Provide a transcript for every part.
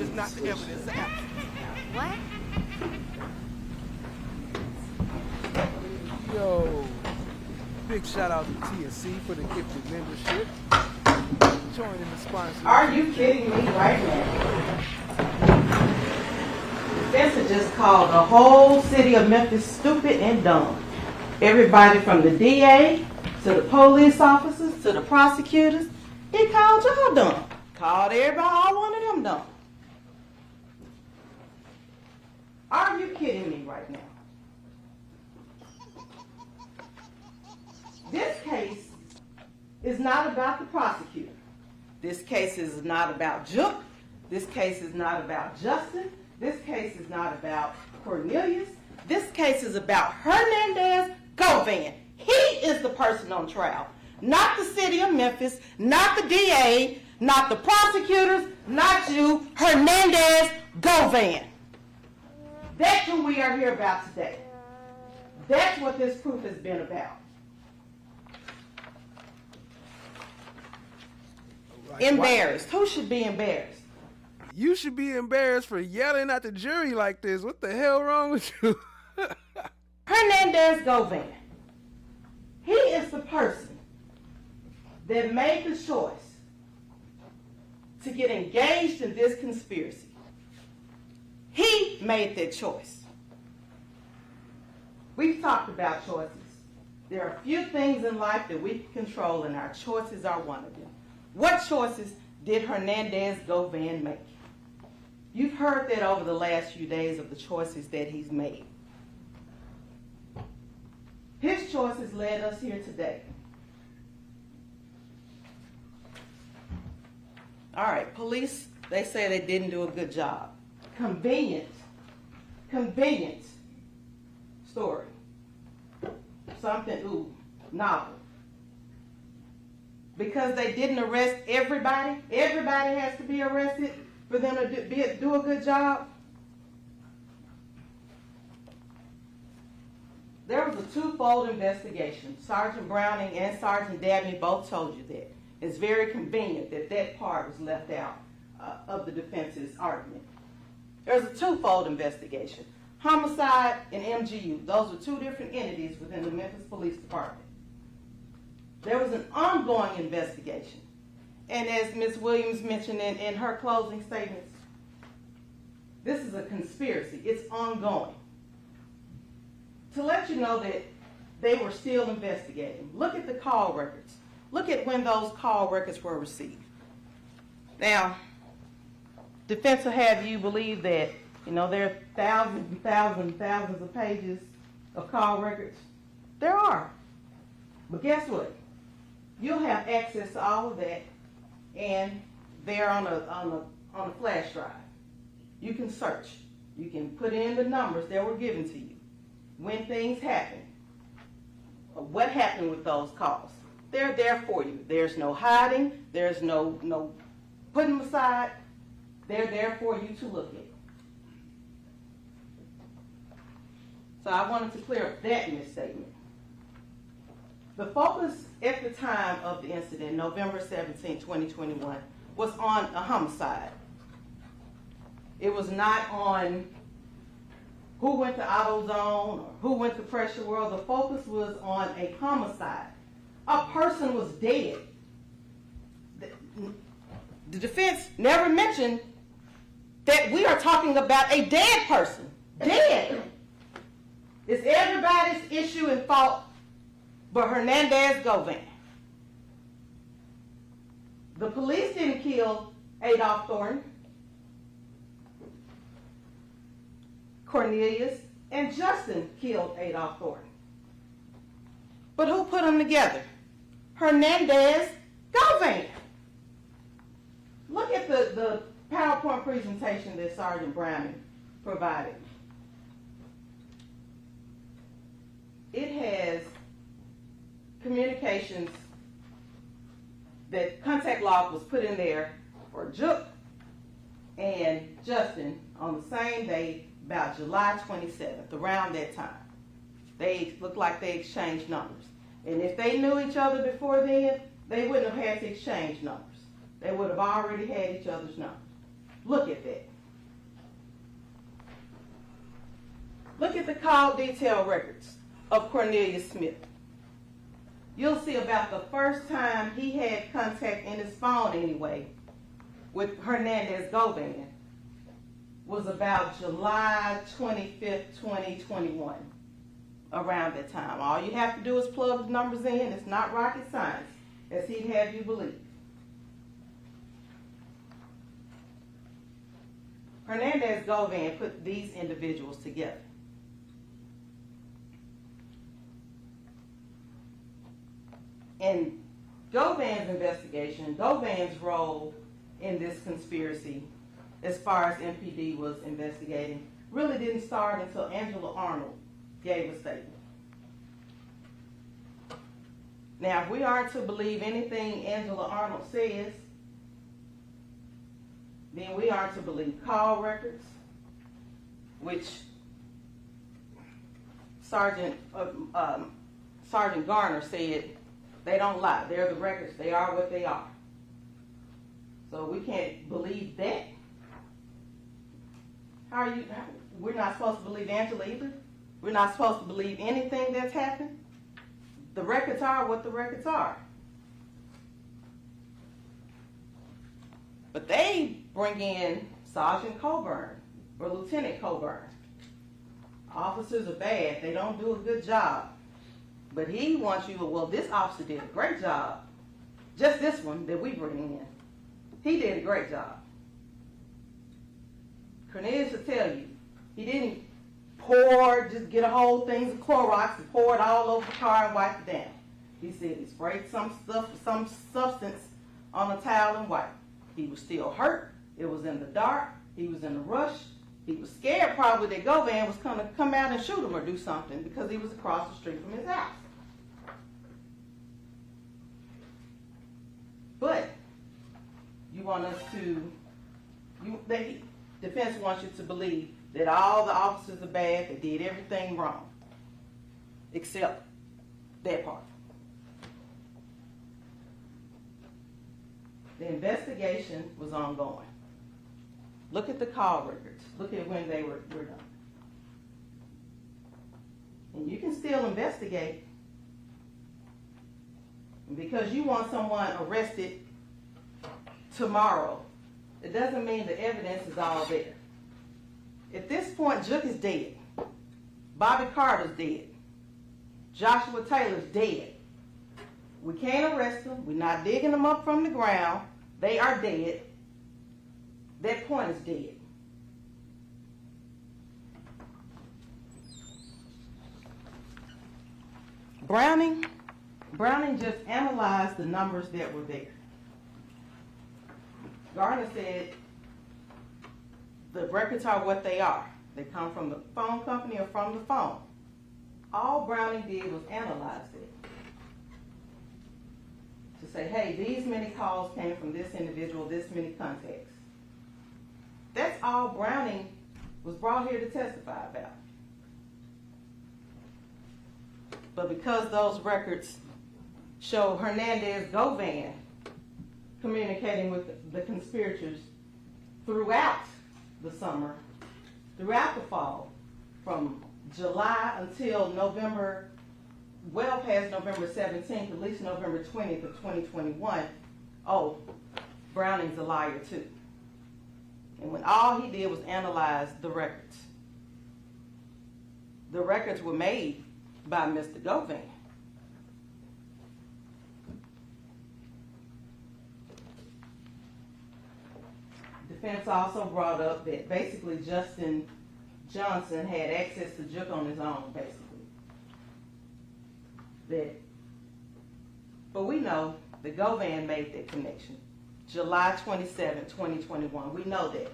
is not the evidence of absence. What? Yo, big shout out to TNC for the gifted membership. Joining the sponsor. Are you kidding me right now? Spencer just called the whole city of Memphis stupid and dumb. Everybody from the DA to the police officers to the prosecutors, he called y'all dumb. Called everybody, all one of them dumb. Are you kidding me right now? This case is not about the prosecutor. This case is not about Juke. This case is not about Justin. This case is not about Cornelius. This case is about Hernandez Govan. He is the person on trial, not the city of Memphis, not the DA, not the prosecutors, not you, Hernandez Govan. That's who we are here about today. That's what this proof has been about. Embarrassed. Who should be embarrassed? You should be embarrassed for yelling at the jury like this. What the hell wrong with you? Hernandez Govan. He is the person that made the choice to get engaged in this conspiracy. He made that choice. We've talked about choices. There are a few things in life that we can control, and our choices are one of them. What choices did Hernandez Govan make? You've heard that over the last few days of the choices that he's made. His choices led us here today. All right, police, they say they didn't do a good job. Convenient story. Something, novel. Because they didn't arrest everybody has to be arrested for them to do a good job. There was a twofold investigation. Sergeant Browning and Sergeant Dabney both told you that. It's very convenient that that part was left out of the defense's argument. There's a twofold investigation. Homicide and MGU. Those are two different entities within the Memphis Police Department. There was an ongoing investigation. And as Ms. Williams mentioned in her closing statements, this is a conspiracy. It's ongoing. To let you know that they were still investigating, look at the call records. Look at when those call records were received. Now, defense will have you believe that, there are thousands and thousands and thousands of pages of call records. There are. But guess what? You'll have access to all of that, and they're on a flash drive. You can search. You can put in the numbers that were given to you. When things happen, what happened with those calls. They're there for you. There's no hiding. There's no putting them aside. They're there for you to look at. So I wanted to clear up that misstatement. The focus at the time of the incident, November 17, 2021, was on a homicide. It was not on who went to AutoZone or who went to Pressure World. The focus was on a homicide. A person was dead. The defense never mentioned that we are talking about a dead person. Dead. It's everybody's issue and fault but Hernandez Govan. The police didn't kill Adolph Thornton. Cornelius and Justin killed Adolph Thornton. But who put them together? Hernandez Govan. Look at the PowerPoint presentation that Sergeant Browning provided. It has communications that contact log was put in there for Juke and Justin on the same day, about July 27th, around that time. They looked like they exchanged numbers. And if they knew each other before then, they wouldn't have had to exchange numbers. They would have already had each other's numbers. Look at that. Look at the call detail records of Cornelius Smith. You'll see about the first time he had contact in his phone anyway with Hernandez Govan was about July 25th, 2021, around that time. All you have to do is plug the numbers in. It's not rocket science, as he'd have you believe. Hernandez Govan put these individuals together. In Govan's investigation, Govan's role in this conspiracy, as far as MPD was investigating, really didn't start until Angela Arnold gave a statement. Now, if we are to believe anything Angela Arnold says, then we are to believe call records, which Sergeant Garner said they don't lie. They're the records. They are what they are. So we can't believe that. We're not supposed to believe Angela either. We're not supposed to believe anything that's happened. The records are what the records are. But they bring in Sergeant Coburn or Lieutenant Coburn. Officers are bad. They don't do a good job. But he wants you to, well, this officer did a great job. Just this one that we bring in. He did a great job. Cornelius will tell you, he didn't just get a whole thing of Clorox and pour it all over the car and wipe it down. He said he sprayed some substance on a towel and wiped. He was still hurt. It was in the dark. He was in a rush. He was scared probably that Govan was going to come out and shoot him or do something because he was across the street from his house. But you want us to, defense wants you to believe that all the officers are bad, they did everything wrong, except that part. The investigation was ongoing. Look at the call records. Look at when they were done. And you can still investigate. And because you want someone arrested tomorrow, it doesn't mean the evidence is all there. At this point, Jook is dead. Bobby Carter's dead. Joshua Taylor's dead. We can't arrest them. We're not digging them up from the ground. They are dead. That point is dead. Browning just analyzed the numbers that were there. Garner said the records are what they are. They come from the phone company or from the phone. All Browning did was analyze it. To say, hey, these many calls came from this individual, this many contacts. That's all Browning was brought here to testify about. But because those records show Hernandez Govan communicating with the conspirators throughout the summer, throughout the fall, from July until November, well past November 17th, at least November 20th of 2021, oh, Browning's a liar too. And when all he did was analyze the records. The records were made by Mr. Govan. Defense also brought up that basically Justin Johnson had access to Jook on his own, basically. But we know that Govan made that connection. July 27, 2021. We know that.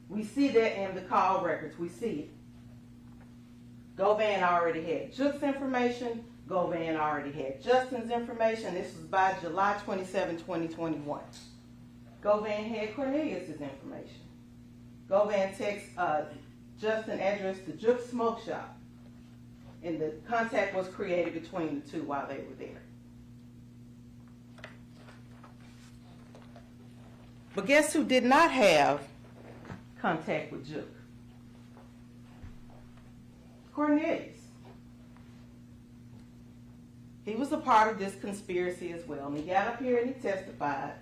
We see that in the call records. We see it. Govan already had Jook's information. Govan already had Justin's information. This was by July 27, 2021. Govan had Cornelius' information. Govan texts Justin address to Jook's smoke shop. And the contact was created between the two while they were there. But guess who did not have contact with Jook? Cornelius. He was a part of this conspiracy as well. And he got up here and he testified,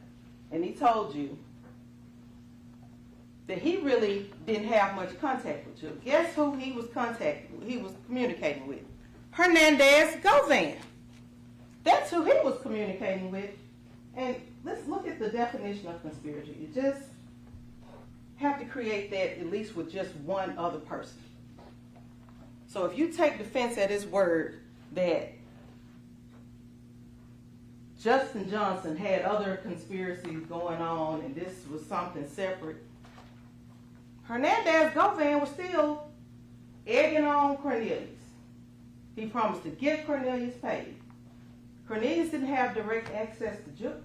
and he told you that he really didn't have much contact with you. Guess who he was communicating with? Hernandez Govan. That's who he was communicating with. And let's look at the definition of conspiracy. You just have to create that at least with just one other person. So if you take defense at his word that Justin Johnson had other conspiracies going on and this was something separate, Hernandez Govan was still egging on Cornelius. He promised to get Cornelius paid. Cornelius didn't have direct access to Juke.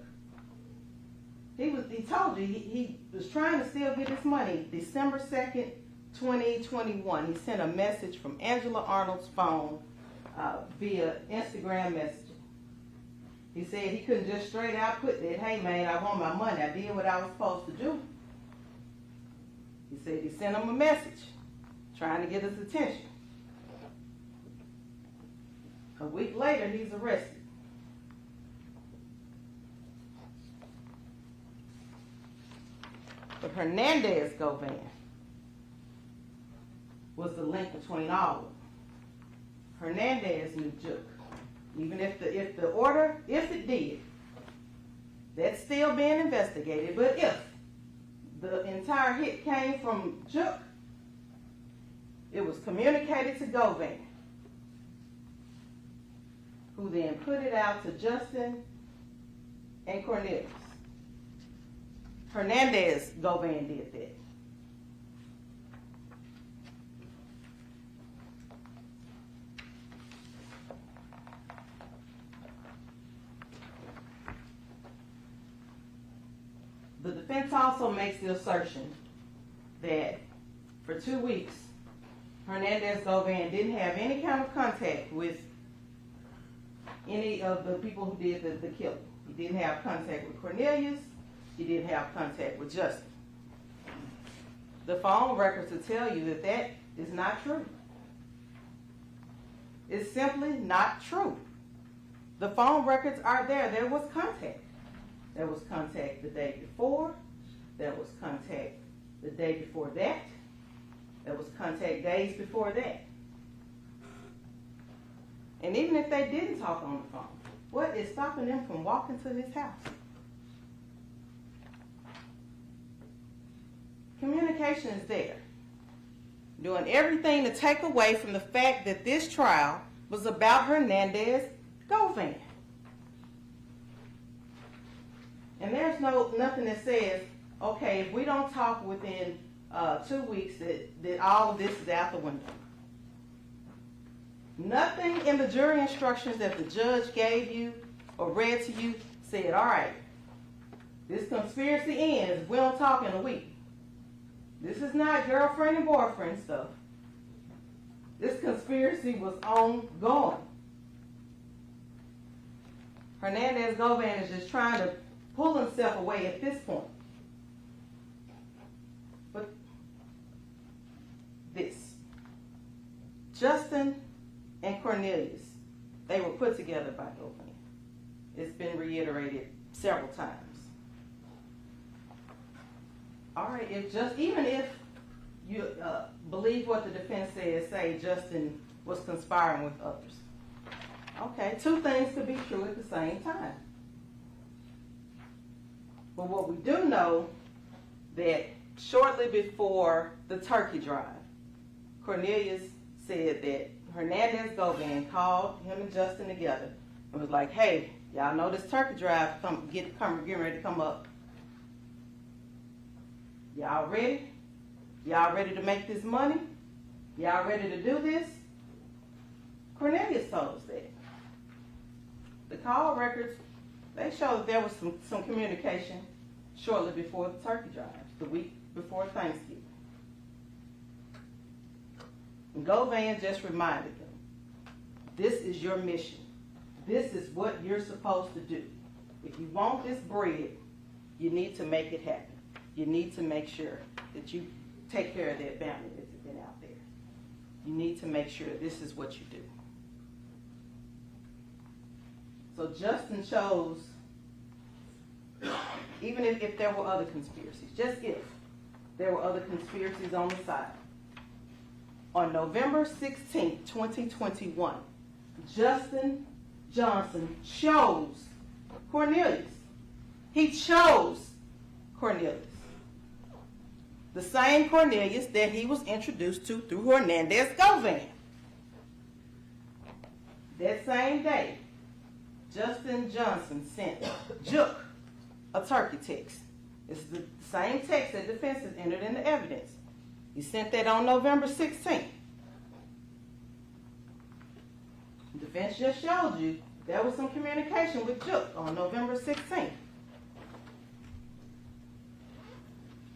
He told you he was trying to still get his money. December 2nd, 2021, he sent a message from Angela Arnold's phone via Instagram messaging. He said he couldn't just straight out put that, hey man, I want my money. I did what I was supposed to do. He said he sent him a message trying to get his attention. A week later, he's arrested. But Hernandez Govan was the link between all of them. Hernandez knew Juke. Even if the order, if it did, that's still being investigated. But if the entire hit came from Juke, it was communicated to Govan, who then put it out to Justin and Cornelius. Hernandez Govan did that. The defense also makes the assertion that for 2 weeks, Hernandez Govan didn't have any kind of contact with any of the people who did the killing. He didn't have contact with Cornelius. He didn't have contact with Justin. The phone records will tell you that that is not true. It's simply not true. The phone records are there. There was contact. There was contact the day before. There was contact the day before that. There was contact days before that. And even if they didn't talk on the phone, what is stopping them from walking to his house? Communication is there. Doing everything to take away from the fact that this trial was about Hernandez Govan. And there's nothing that says, okay, if we don't talk within 2 weeks, that all of this is out the window. Nothing in the jury instructions that the judge gave you or read to you said, all right, this conspiracy ends if we don't talk in a week. This is not girlfriend and boyfriend stuff. This conspiracy was ongoing. Hernandez Govan is just trying to pull himself away at this point. But this, Justin and Cornelius, they were put together by Govan. It's been reiterated several times. All right, even if you believe what the defense says, say Justin was conspiring with others. Okay, two things could be true at the same time. But what we do know that shortly before the turkey drive, Cornelius said that Hernandez Govan called him and Justin together and was like, hey, y'all know this turkey drive getting ready to come up. Y'all ready? Y'all ready to make this money? Y'all ready to do this? Cornelius told us that. The call records, they show that there was some communication shortly before the turkey drive, the week before Thanksgiving. And Govan just reminded them, this is your mission. This is what you're supposed to do. If you want this bread, you need to make it happen. You need to make sure that you take care of that bounty that's been out there. you need to make sure this is what you do. So Justin chose, even if there were other conspiracies, just if there were other conspiracies on the side. On November 16, 2021, Justin Johnson chose Cornelius. He chose Cornelius. The same Cornelius that he was introduced to through Hernandez Govan. That same day, Justin Johnson sent Juke a turkey text. It's the same text that defense has entered into evidence. He sent that on November 16th. Defense just showed you there was some communication with Juke on November 16th.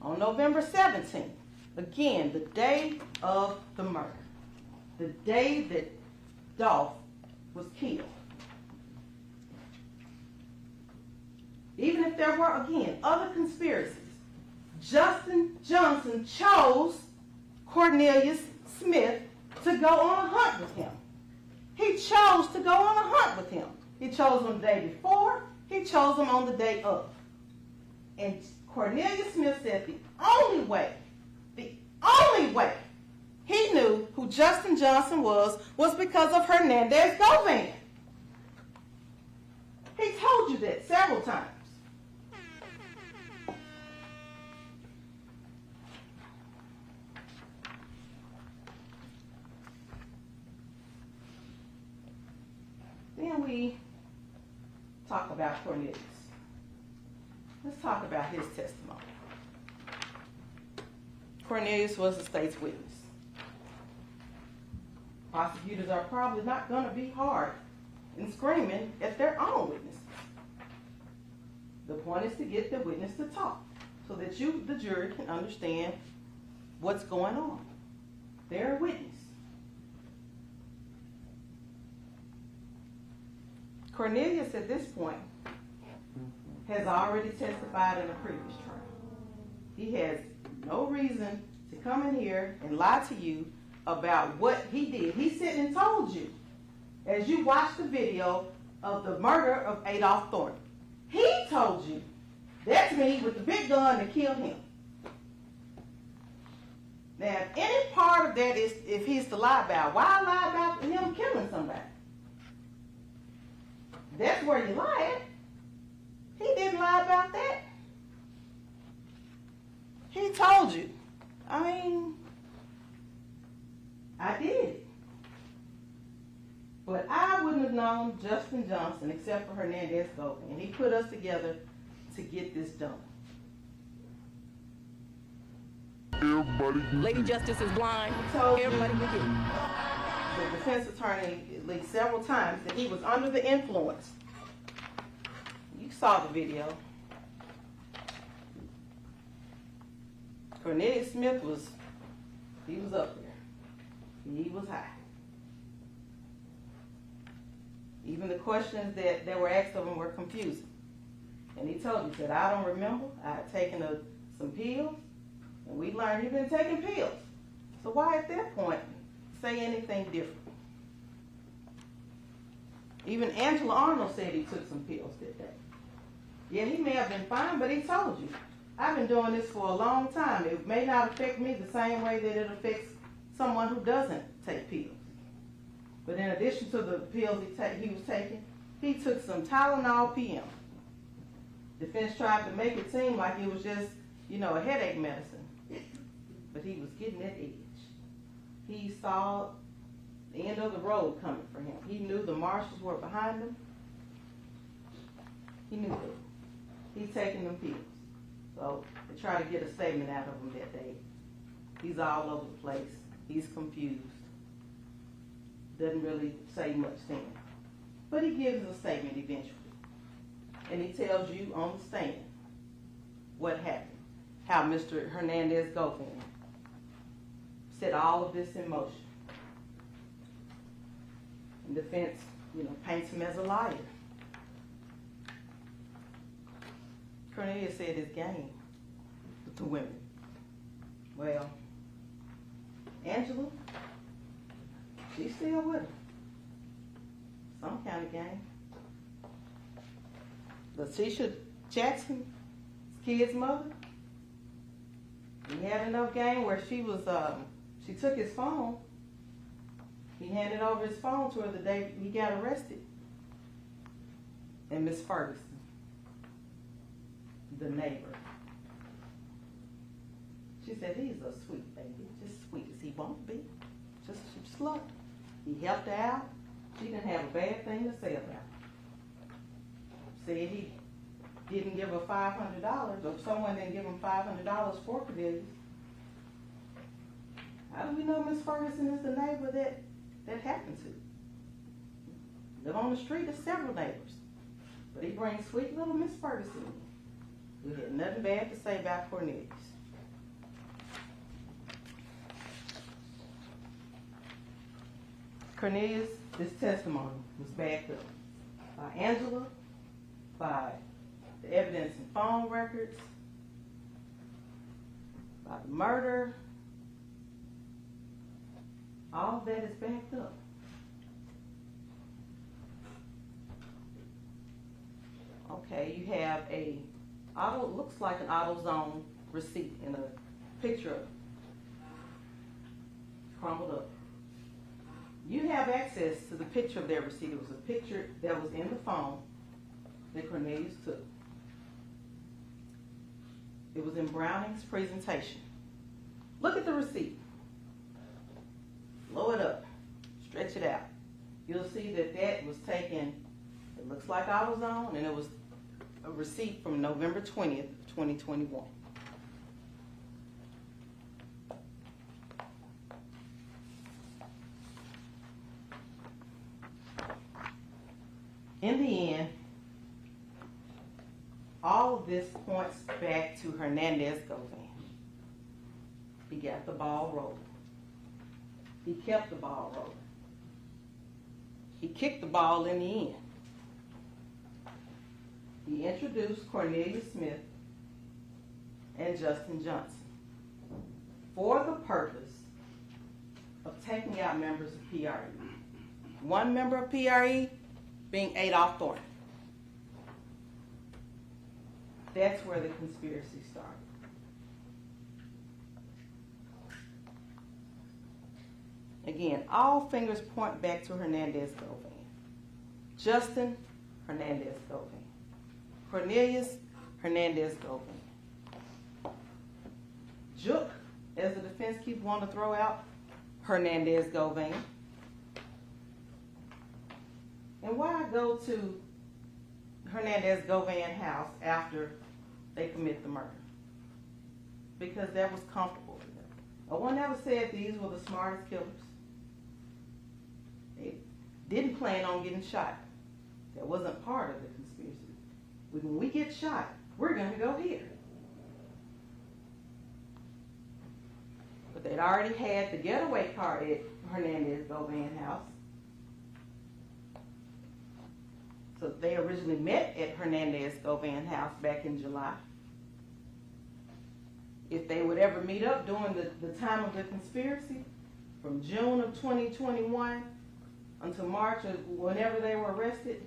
On November 17th, again, the day of the murder, the day that Dolph was killed. Even if there were, again, other conspiracies, Justin Johnson chose Cornelius Smith to go on a hunt with him. He chose to go on a hunt with him. He chose him the day before. He chose him on the day of. And Cornelius Smith said the only way he knew who Justin Johnson was because of Hernandez Govan. He told you that several times. Then we talk about Cornelius. Let's talk about his testimony. Cornelius was the state's witness. Prosecutors are probably not going to be hard in screaming at their own witnesses. The point is to get the witness to talk so that you, the jury, can understand what's going on. They're a witness. Cornelius, at this point, has already testified in a previous trial. He has no reason to come in here and lie to you about what he did. He said and told you, as you watched the video of the murder of Adolph Thornton, he told you, that's me with the big gun that killed him. Now, if any part of that is, if he's to lie about, why lie about him killing somebody? That's where you lied. He didn't lie about that. He told you. I mean, I did. But I wouldn't have known Justin Johnson except for Hernandez Govan. And he put us together to get this done. Lady Justice is blind. He told Everybody you, will get it. the defense attorney at least several times, that he was under the influence. You saw the video. Cornelius Smith was up there. He was high. Even the questions that were asked of him were confusing. And he told you, said, I don't remember. I had taken some pills, and we learned he'd been taking pills. So why at that point say anything different? Even Angela Arnold said he took some pills that day. Yeah, he may have been fine, but he told you, I've been doing this for a long time. It may not affect me the same way that it affects someone who doesn't take pills. But in addition to the pills he was taking, he took some Tylenol PM. Defense tried to make it seem like it was just, a headache medicine. But he was getting that edge. He saw the end of the road coming for him. He knew the marshals were behind him. He knew that. He's taking them pills. So they tried to get a statement out of him that day. He's all over the place. He's confused. Doesn't really say much then. But he gives a statement eventually. And he tells you on the stand what happened. How Mr. Hernandez Govan set all of this in motion. And defense, paints him as a liar. Cornelius said his game with the women. Well, Angela, She's still with him. Some kind of game. Letitia Jackson's kid's mother, he had enough game where she took his phone. He handed over his phone to her the day he got arrested. And Miss Ferguson, the neighbor, she said, he's a sweet baby, just sweet as he won't be, just slow. He helped her out. She didn't have a bad thing to say about him. Said he didn't give her $500, or someone didn't give him $500 for Cornelius. How do we know Miss Ferguson is the neighbor that happened to? Live on the street, there's several neighbors. But he brings sweet little Miss Ferguson in. We had nothing bad to say about Cornelius. Cornelius, this testimony was backed up by Angela, by the evidence in phone records, by the murder. All of that is backed up. Okay, you have looks like an AutoZone receipt in a picture of it, crumbled up. You have access to the picture of that receipt. It was a picture that was in the phone that Cornelius took. It was in Browning's presentation. Look at the receipt. Blow it up. Stretch it out. You'll see that was taken, it looks like AutoZone, and it was a receipt from November 20th, 2021. In the end, all of this points back to Hernandez Govan. He got the ball rolling. He kept the ball rolling. He kicked the ball in the end. He introduced Cornelius Smith and Justin Johnson for the purpose of taking out members of PRE. One member of PRE being Adolph Thornton. That's where the conspiracy started. Again, all fingers point back to Hernandez Govan. Justin, Hernandez Govan. Cornelius, Hernandez Govan. Juke, as the defense keeps wanting to throw out, Hernandez Govan. And why go to Hernandez Govan house after they commit the murder? Because that was comfortable for them. No one ever said these were the smartest killers. They didn't plan on getting shot. That wasn't part of the conspiracy. When we get shot, we're going to go here. But they'd already had the getaway car at Hernandez Govan house. So they originally met at Hernandez Govan house back in July. If they would ever meet up during the time of the conspiracy, from June of 2021 until March of whenever they were arrested,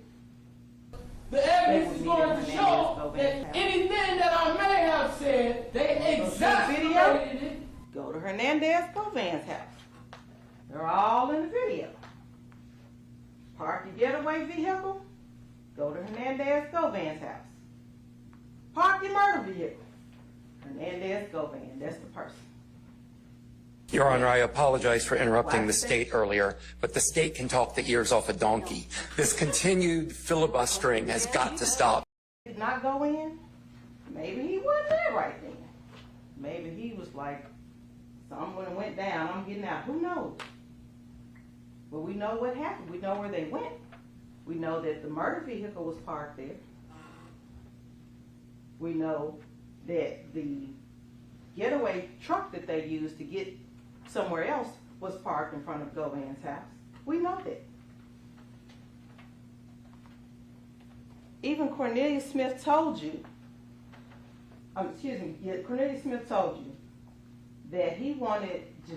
the evidence is going to show that anything that I may have said, they exaggerated it. Go to Hernandez Govan's house. They're all in the video. Park your getaway vehicle. Go to Hernandez Govan's house. Park your murder vehicle. Hernandez Govan, that's the person. Your Honor, I apologize for interrupting the state earlier, but the state can talk the ears off a donkey. This continued filibustering has got to stop. Did not go in? Maybe he wasn't there right then. Maybe he was like, someone went down, I'm getting out. Who knows? But we know what happened. We know where they went. We know that the murder vehicle was parked there. We know that the getaway truck that they used to get somewhere else was parked in front of Govan's house. We know that. Even Cornelius Smith told you, Cornelius Smith told you that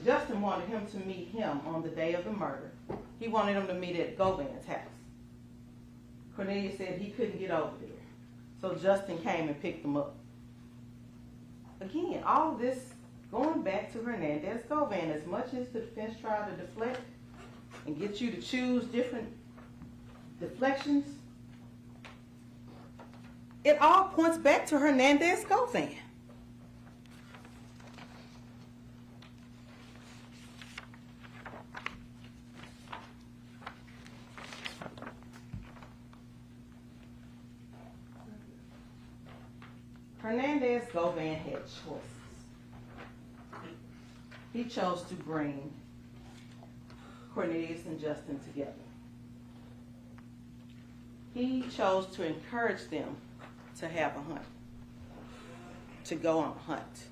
Justin wanted him to meet him on the day of the murder. He wanted him to meet at Govan's house. Cornelius said he couldn't get over there. So Justin came and picked him up. Again, all of this going back to Hernandez Govan. As much as the defense tried to deflect and get you to choose different deflections, it all points back to Hernandez Govan. Hernandez Govan had choices. He chose to bring Cornelius and Justin together. He chose to encourage them to have a hunt, to go on a hunt.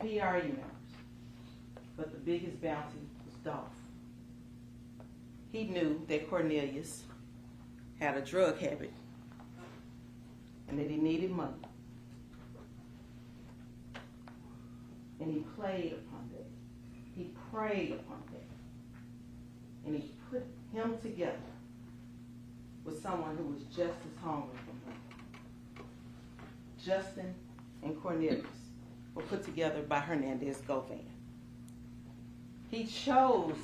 PRE members, but the biggest bounty was Dolph. He knew that Cornelius had a drug habit and that he needed money. And he played upon that. He preyed upon that. And he put him together with someone who was just as hungry for him. Justin and Cornelius were put together by Hernandez Govan. He chose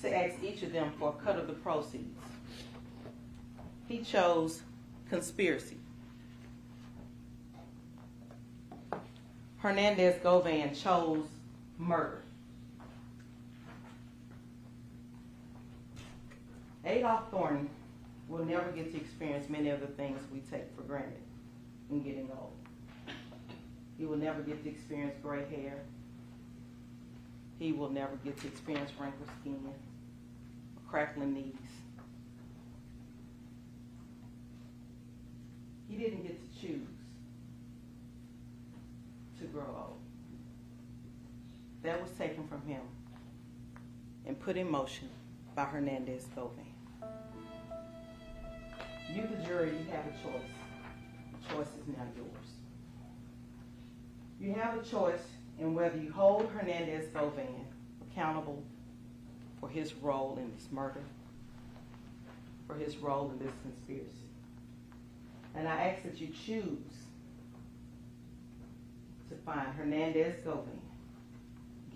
to ask each of them for a cut of the proceeds. He chose conspiracy. Hernandez Govan chose murder. Adolph Thornton will never get to experience many of the things we take for granted in getting old. He will never get to experience gray hair. He will never get to experience wrinkled skin, crackling knees. He didn't get to choose to grow old. That was taken from him and put in motion by Hernandez Govan. You, the jury, you have a choice. The choice is now yours. You have a choice in whether you hold Hernandez Govan accountable for his role in this murder, for his role in this conspiracy. And I ask that you choose to find Hernandez Govan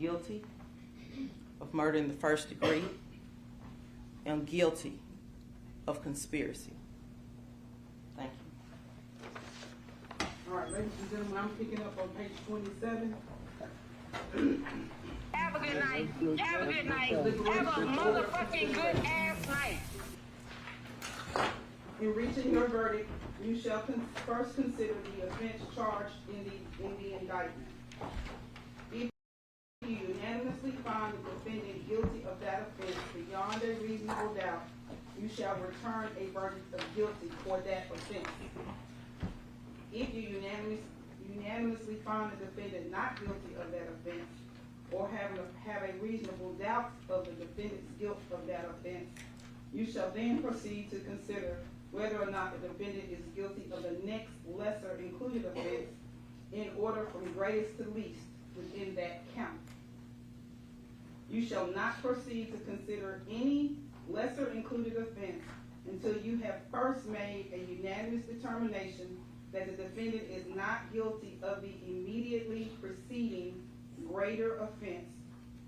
guilty of murder in the first degree and guilty of conspiracy. Thank you. All right, ladies and gentlemen, I'm picking up on page 27. Have a good night. Have a good night. Have a motherfucking good ass night. In reaching your verdict, you shall first consider the offense charged in the indictment. If you unanimously find the defendant guilty of that offense beyond a reasonable doubt, you shall return a verdict of guilty for that offense. If you unanimously find the defendant not guilty of that offense, or have a reasonable doubt of the defendant's guilt of that offense, you shall then proceed to consider whether or not the defendant is guilty of the next lesser included offense in order from greatest to least within that count. You shall not proceed to consider any lesser included offense until you have first made a unanimous determination that the defendant is not guilty of the immediately preceding greater offense,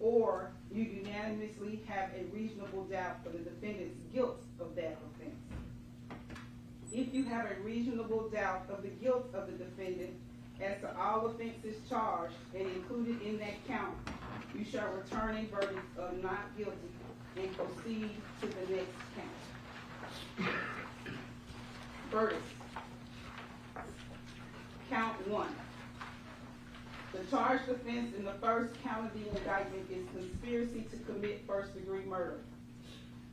or you unanimously have a reasonable doubt of the defendant's guilt of that offense. If you have a reasonable doubt of the guilt of the defendant as to all offenses charged and included in that count, you shall return a verdict of not guilty and proceed to the next count. Verdict. Count 1. The charged offense in the first count of the indictment is conspiracy to commit first-degree murder.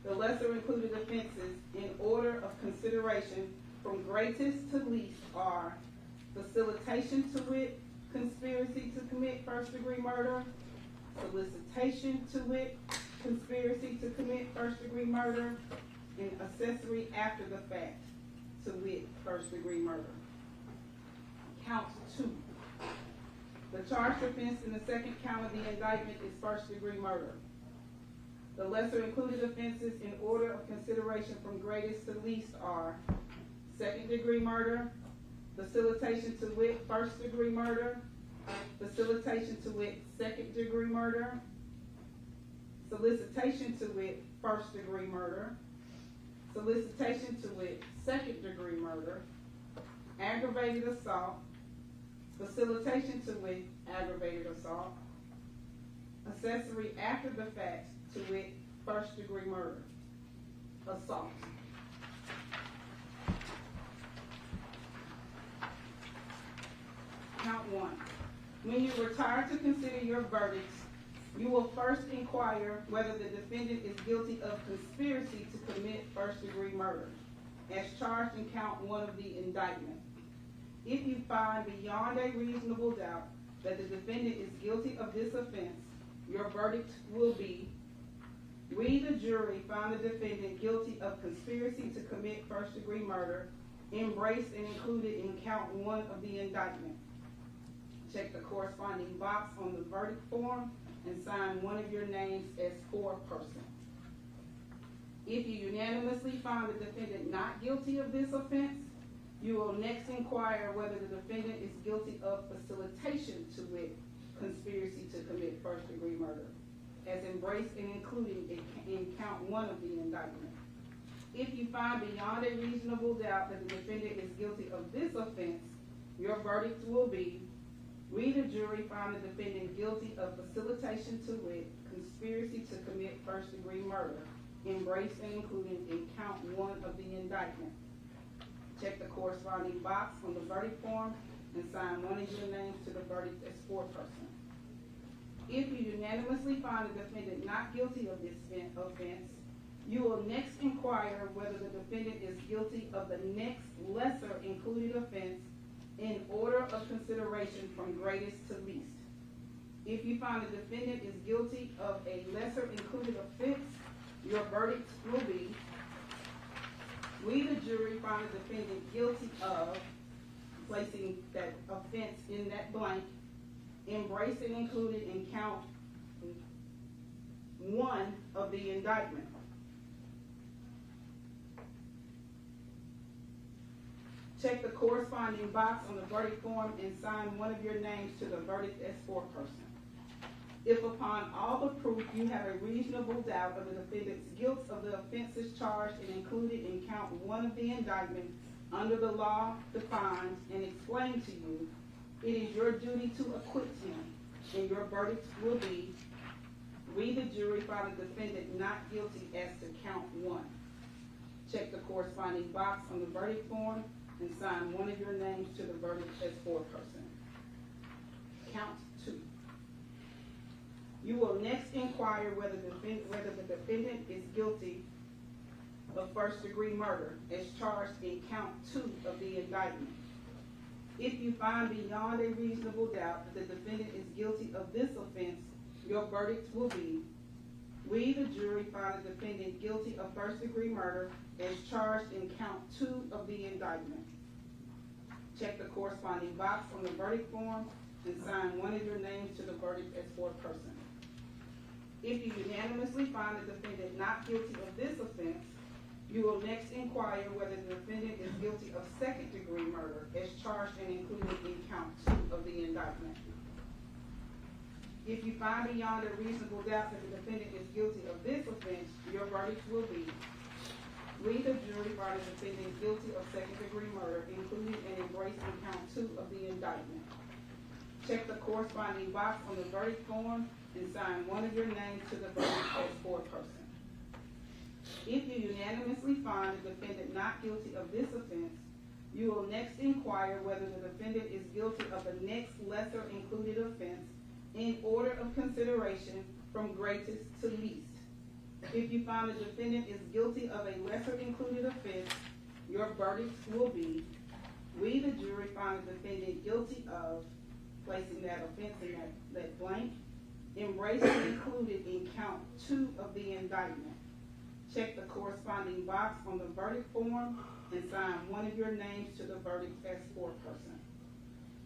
The lesser included offenses in order of consideration from greatest to least are facilitation to wit, conspiracy to commit first-degree murder, solicitation to wit, conspiracy to commit first-degree murder, and accessory after the fact to wit, first-degree murder. Count 2. The charged offense in the second count of the indictment is first-degree murder. The lesser included offenses in order of consideration from greatest to least are second-degree murder, facilitation to wit, first-degree murder, facilitation to wit, second-degree murder, solicitation to wit, first-degree murder, solicitation to wit, second-degree murder, aggravated assault, facilitation to wit, aggravated assault, accessory after the fact to wit, first-degree murder, assault. Count 1. When you retire to consider your verdicts, you will first inquire whether the defendant is guilty of conspiracy to commit first-degree murder, as charged in count 1 of the indictment. If you find beyond a reasonable doubt that the defendant is guilty of this offense, your verdict will be: we, the jury, find the defendant guilty of conspiracy to commit first-degree murder, embraced and included in count 1 of the indictment. Check the corresponding box on the verdict form and sign one of your names as foreperson. If you unanimously find the defendant not guilty of this offense, you will next inquire whether the defendant is guilty of facilitation to wit, conspiracy to commit first-degree murder, as embraced and included in count 1 of the indictment. If you find beyond a reasonable doubt that the defendant is guilty of this offense, your verdict will be: we, the jury, find the defendant guilty of facilitation to wit, conspiracy to commit first-degree murder, embraced and included in count 1 of the indictment. Check the corresponding box on the verdict form and sign one of your names to the verdict as foreperson. If you unanimously find the defendant not guilty of this offense, you will next inquire whether the defendant is guilty of the next lesser included offense in order of consideration from greatest to least. If you find the defendant is guilty of a lesser included offense, your verdict will be: we, the jury, find the defendant guilty of, placing that offense in that blank, embraced and included in count 1 of the indictment. Check the corresponding box on the verdict form and sign one of your names to the verdict as foreperson. If upon all the proof you have a reasonable doubt of the defendant's guilt of the offenses charged and included in count 1 of the indictment under the law defined and explained to you, it is your duty to acquit him, and your verdict will be: we, the jury, find the defendant not guilty as to count 1. Check the corresponding box on the verdict form and sign one of your names to the verdict as foreperson. Count 2. You will next inquire whether the defendant is guilty of first-degree murder as charged in count 2 of the indictment. If you find beyond a reasonable doubt that the defendant is guilty of this offense, your verdict will be: we, the jury, find the defendant guilty of first-degree murder as charged in count 2 of the indictment. Check the corresponding box on the verdict form and sign one of your names to the verdict as foreperson. If you unanimously find the defendant not guilty of this offense, you will next inquire whether the defendant is guilty of second-degree murder as charged and included in count 2 of the indictment. If you find beyond a reasonable doubt that the defendant is guilty of this offense, your verdict will be: we, the jury, find the defendant guilty of second-degree murder, including and embraced in count 2 of the indictment. Check the corresponding box on the verdict form and sign one of your names to the verdict as foreperson. If you unanimously find the defendant not guilty of this offense, you will next inquire whether the defendant is guilty of the next lesser included offense in order of consideration from greatest to least. If you find the defendant is guilty of a lesser included offense, your verdict will be: we, the jury, find the defendant guilty of, placing that offense in that blank, embraced and included in count 2 of the indictment. Check the corresponding box on the verdict form and sign one of your names to the verdict as foreperson.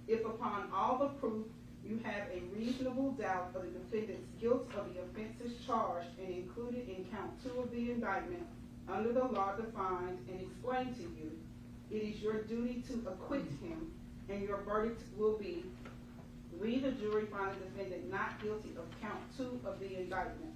If upon all the proof you have a reasonable doubt of the defendant's guilt of the offenses charged and included in count 2 of the indictment under the law defined and explained to you, it is your duty to acquit him, and your verdict will be, we the jury find the defendant not guilty of count 2 of the indictment.